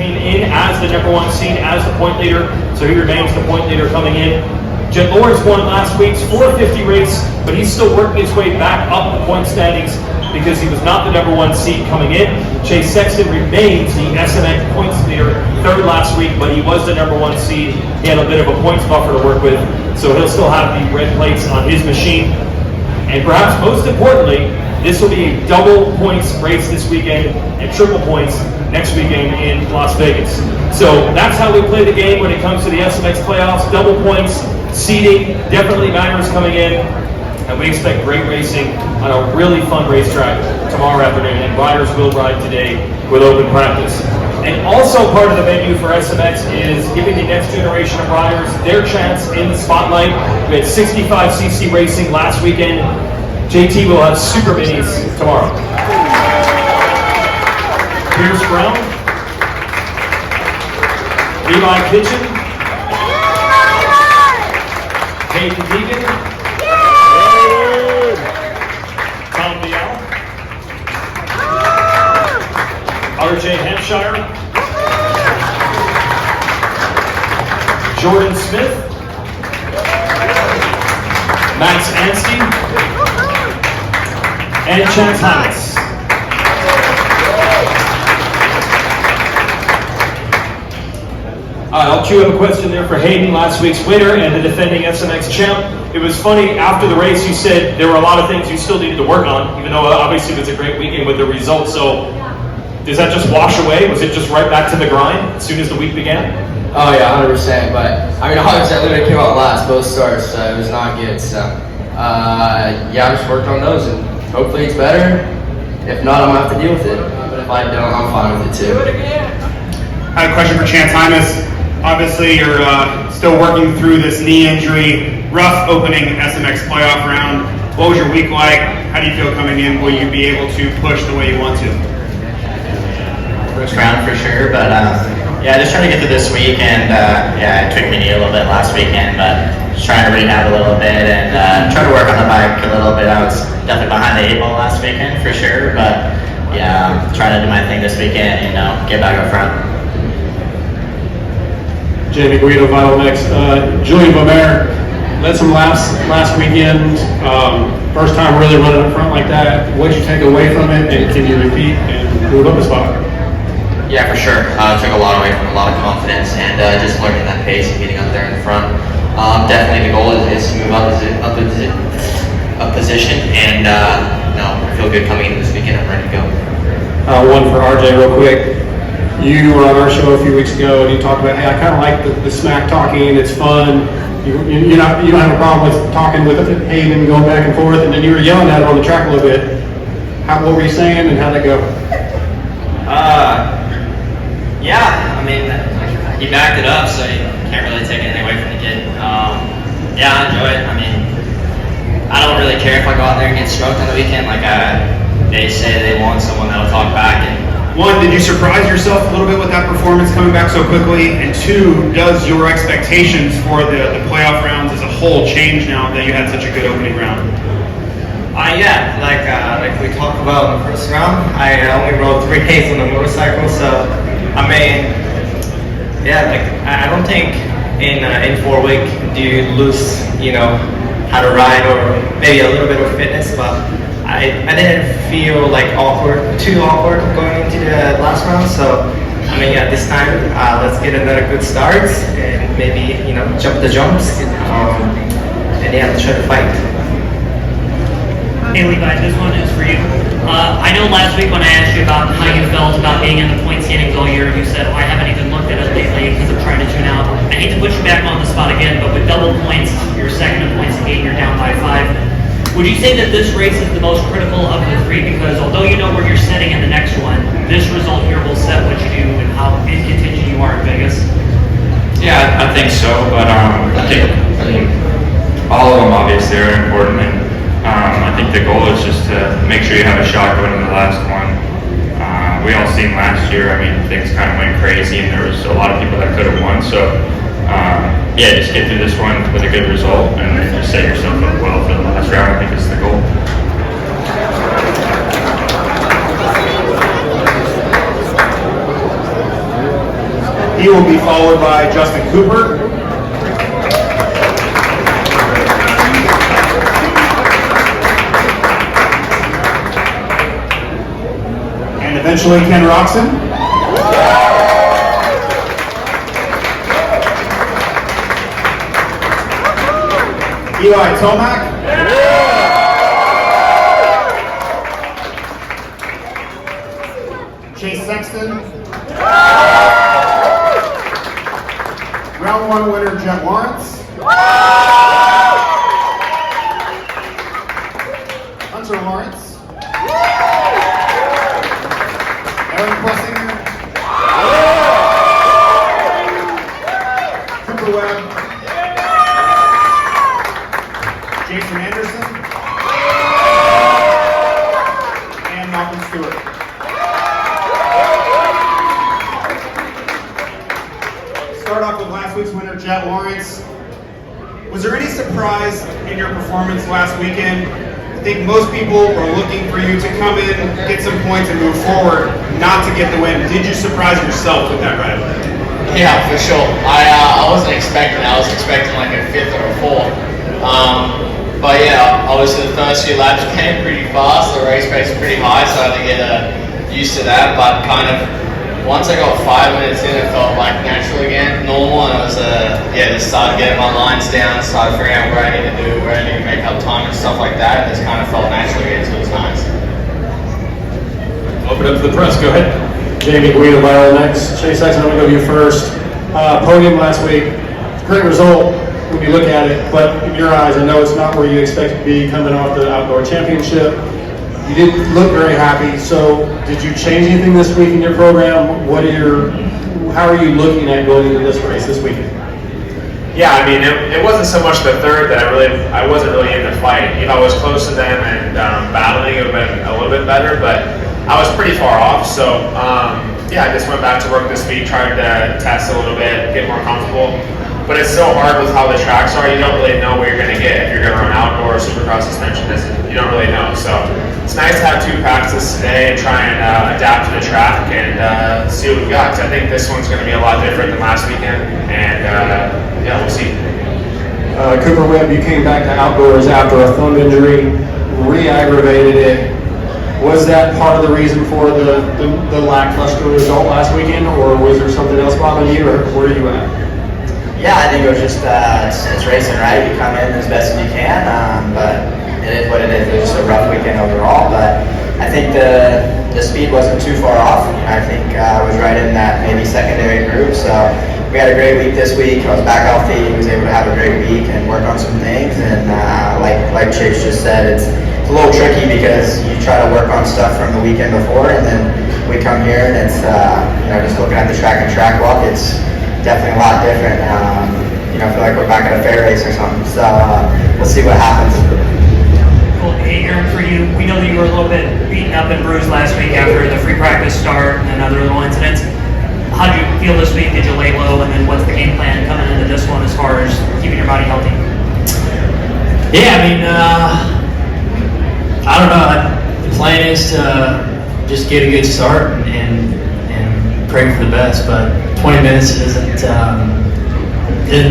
came in as the #1 seed, as the point leader, so he remains the point leader coming in. Jet Lawrence won last week's 450 race, but he's still working his way back up the point standings because he was not the #1 seed coming in. Chase Sexton remains the SMX points leader, third last week, but he was the #1 seed. He had a bit of a points buffer to work with, so he'll still have the red plates on his machine. And perhaps most importantly, this will be a double points race this weekend and triple points next weekend in Las Vegas. So that's how we play the game when it comes to the SMX playoffs. Double points, seeding, definitely matters coming in. And we expect great racing on a really fun racetrack tomorrow afternoon. And riders will ride today with open practice. And also part of the menu for SMX is giving the next generation of riders their chance in the spotlight. We had 65cc racing last weekend. JT will have super minis tomorrow. Pierce Brown, Levi Kitchen, Hayden Deegan, Tom Bial, RJ Hampshire, Jordan Smith, Max Anstey, and Chance Hammons. I'll queue up a question there for Hayden, last week's winner and the defending SMX champ. It was funny, after the race you said there were a lot of things you still needed to work on, even though obviously it was a great weekend with the results. So does that just wash away? Was it just right back to the grind as soon as the week began? Oh yeah, 100%. But I mean, obviously I literally came out last both starts, so it was not good. So yeah, I just worked on those and hopefully it's better. If not, I'm gonna have to deal with it. But if I don't, I'm fine with it too. I had a question for Chance Hymas. Obviously, you're still working through this knee injury, rough opening SMX playoff round. What was your week like? How do you feel coming in? Will you be able to push the way you want to? First round for sure, but yeah, just trying to get through this week, and yeah, I tweaked my knee a little bit last weekend, but just trying to rehab a little bit and try to work on the bike a little bit. I was definitely behind the 8 ball last weekend for sure, but yeah, I'm trying to do my thing this weekend, you know, get back up front. Jamie Guido, Vital Mix. Julian Bomer led some laps last weekend. First time really running up front like that. What did you take away from it, and can you repeat and move up a spot? Yeah, for sure. Took a lot away from a lot of confidence and just learning that pace and getting up there in front. Definitely the goal is to move up position, and no, I feel good coming into this weekend. I'm ready to go. One for RJ real quick. You were on our show a few weeks ago and you talked about, hey, I kind of like the smack talking, it's fun. You don't have a problem with talking with Hayden, going back and forth, and then you were yelling at him on the track a little bit. What were you saying and how'd that go? Yeah, I mean, he backed it up, so you can't really take anything away from the kid. Yeah, I enjoy it. I mean, I don't really care if I go out there and get stroked on the weekend. Like they say they want someone that'll talk back. And one, did you surprise yourself a little bit with that performance coming back so quickly? And two, does your expectations for the playoff rounds as a whole change now that you had such a good opening round? Yeah, like we talked about in the first round, I only rode 3 days on the motorcycle, so I mean, yeah, like I don't think in 4 weeks do you lose, you know, how to ride or maybe a little bit of fitness, but I didn't feel like too awkward going into the last round. So I mean, yeah, this time let's get another good start and maybe, you know, jump the jumps and yeah, let's try to fight. Hey Levi, this one is for you. I know last week when I asked you about how you felt about being in the point standings all year, you said, oh, I haven't even looked at it lately because I'm trying to tune out. I hate to put you back on the spot again, but with double points, you're second in points again, you're down by 5. Would you say that this race is the most critical of the 3? Because although you know where you're sitting in the next one, this result here will set what you do and how in contention you are in Vegas. Yeah, I think so, but I think all of them obviously are important, and I think the goal is just to make sure you have a shot going in the last one. We all seen last year, I mean, things kind of went crazy and there was a lot of people that could have won, so yeah, just get through this one with a good result and then just set yourself up well for the last round. I think is the goal. He will be followed by Justin Cooper. And eventually Ken Roxon. Eli Tomac. Chase Sexton. Round 1 winner, Jet Lawrence. Hunter Lawrence. Aaron Plessinger. Cooper Webb. Jason Anderson. And Malcolm Stewart. Start off with last week's winner, Jet Lawrence. Was there any surprise in your performance last weekend? I think most people were looking for you to come in, get some points, and move forward, not to get the win. Did you surprise yourself with that ride? Yeah, for sure. I wasn't expecting that. I was expecting like a 5th or a 4th. But yeah, obviously the first few laps came pretty fast. The race pace was pretty high, so I had to get used to that. But kind of once I got 5 minutes in, it felt like natural again, normal, and it was just started getting my lines down, started figuring out what I need to do, where I need to make up time and stuff like that. And it just kind of felt natural again, so it was nice. Open up to the press. Go ahead. Jamie Guido, Viral next. Chase Sexton, I'm going to go to you first. Podium last week, great result when you look at it, but in your eyes, I know it's not where you expect to be coming off the outdoor championship. You didn't look very happy, so did you change anything this week in your program? How are you looking at going into this race this weekend? Yeah, I mean, it wasn't so much the third that I wasn't really in the fight. If I was close to them and battling, it would have been a little bit better, but I was pretty far off. So I just went back to work this week, tried to test a little bit, get more comfortable. But it's so hard with how the tracks are. You don't really know what you're going to get if you're going to run outdoor or supercross suspension. You don't really know. So it's nice to have 2 practices today and try and adapt to the track and see what we got. Because I think this one's going to be a lot different than last weekend. And we'll see. Cooper Webb, you came back to outdoors after a thumb injury, re-aggravated it. Was that part of the reason for the lackluster result last weekend, or was there something else bothering you, or where are you at? Yeah, I think it was just it's racing, right? You come in as best as you can, but it is what it is. It was just a rough weekend overall, but I think the speed wasn't too far off. I think I was right in that maybe secondary group, so we had a great week this week. I was back healthy, was able to have a great week and work on some things, and like Chase just said, it's a little tricky because you try to work on stuff from the weekend before, and then we come here and it's just looking at the track and track walk, it's definitely a lot different. I feel like we're back at a fair race or something. So we'll see what happens. Cool. Hey, Aaron, for you, we know that you were a little bit beaten up and bruised last week after the free practice start and other little incidents. How did you feel this week? Did you lay low? And then what's the game plan coming into this one as far as keeping your body healthy? Yeah, I mean, I don't know. The plan is to just get a good start and pray for the best, but 20 minutes isn't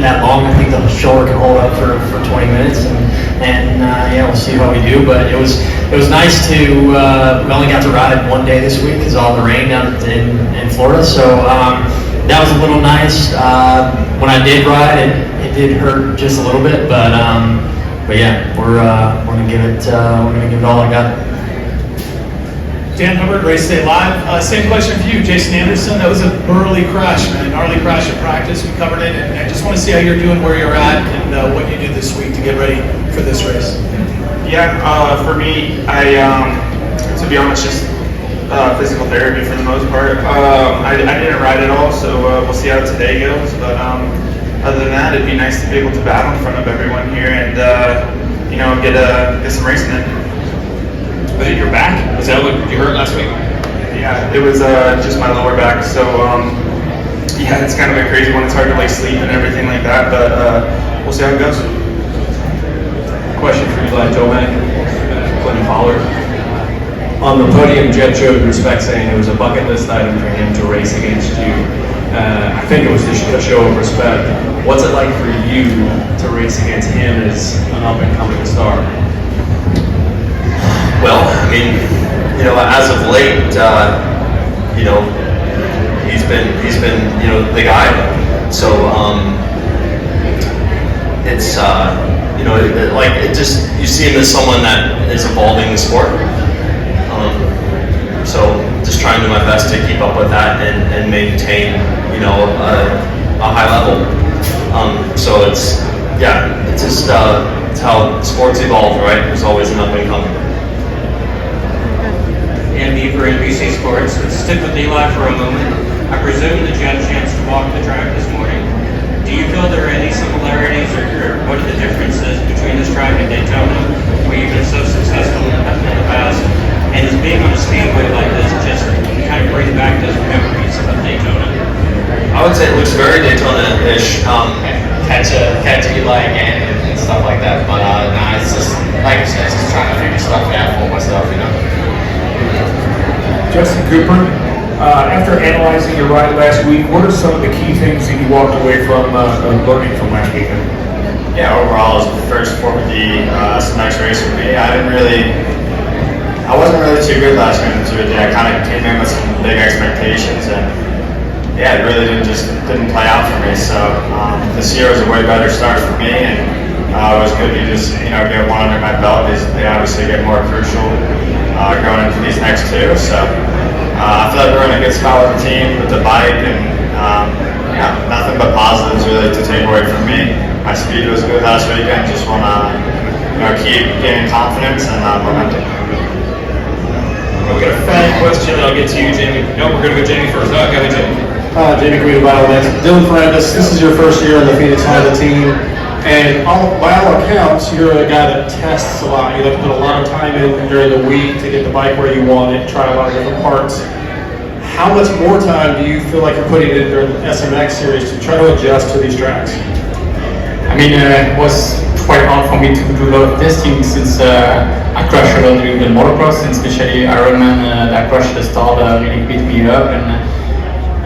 that long. I think the shoulder can hold up for 20 minutes, and we'll see how we do. But it was nice to we only got to ride it one day this week because of all the rain down in Florida. So that was a little nice. When I did ride, it did hurt just a little bit, but yeah, we're gonna give it all I got. Dan Hubbard, Race Day Live. Same question for you, Jason Anderson. That was a gnarly crash at practice. We covered it, and I just want to see how you're doing, where you're at, and what you did this week to get ready for this race. Yeah, for me, to be honest, just physical therapy for the most part. I didn't ride at all, so we'll see how today goes. But other than that, it'd be nice to be able to battle in front of everyone here and get some racing in. Was it your back? Was that what you hurt last week? Yeah, it was just my lower back. So it's kind of a crazy one. It's hard to sleep and everything like that, but we'll see how it goes. Question for Eli Tomac, Clinton Pollard. On the podium, Jed showed respect, saying it was a bucket list item for him to race against you. I think it was just a show of respect. What's it like for you to race against him as an up-and-coming star? Well, I mean, you know, as of late, you know, he's been, you know, the guy. So, it's, you know, like it just, you see him as someone that is evolving the sport. So just trying to do my best to keep up with that and maintain, you know, a high level. So it's, yeah, it's just, it's how sports evolve, right? There's always an up and coming. Andy for NBC Sports. Let's stick with Eli for a moment. I presume that you had a chance to walk the track this morning. Do you feel there are any similarities or what are the differences between this track and Daytona, where you've been so successful in the past? And is being on a speedway like this just kind of bring back those memories of Daytona? I would say it looks very Daytona-ish. Catch Eli again and stuff like that. But no, it's just like you said, just trying to figure stuff out for myself, you know. Justin Cooper, after analyzing your ride last week, what are some of the key things that you walked away from learning from last weekend? Yeah, overall, it was the first 450 SMX race for me. I wasn't really too good last weekend to it. I kind of came in with some big expectations, and yeah, it really didn't play out for me. So this year was a way better start for me, and it was good to just get one under my belt. They obviously get more crucial going into these next two. So I feel like we're in a good spot with the team, with the bike, and yeah, nothing but positives really to take away from me. My speed was good last weekend. Just want to keep gaining confidence and momentum. We got a fan question that I'll get to you, Jamie. No, we're going to go Jamie first. Go ahead, Jamie. Jamie Guido, next. Dylan Ferrandis, this is your first year on the Phoenix Honda team, and by all accounts, you're a guy that tests a lot. You like to put a lot of time in during the week to get the bike where you want it, try a lot of different parts. How much more time do you feel like you're putting in during the SMX series to try to adjust to these tracks? I mean, it was quite hard for me to do a lot of testing since I crashed a lot during the motocross, and especially Ironman. That crash at the start really beat me up, and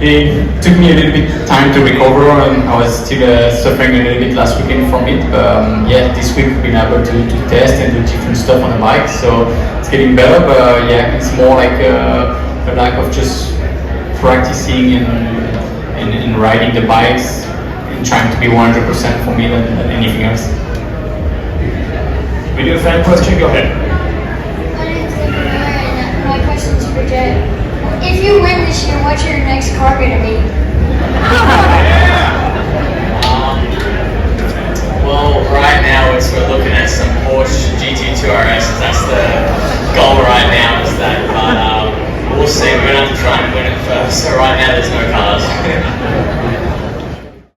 it took me a little bit time to recover, and I was still suffering a little bit last weekend from it. But yeah, this week we've been able to test and do different stuff on the bike, so it's getting better. But yeah, it's more like a lack of just practicing and riding the bikes and trying to be 100% for me than anything else. We do a fan question. Go ahead. My name's and my question's for Jay. If you win this year, what's your next car gonna be? Well, right now we're looking at some Porsche GT2 RS. That's the goal right now. Is that? But we'll see. We're gonna have to try and win it first. So right now there's no cars.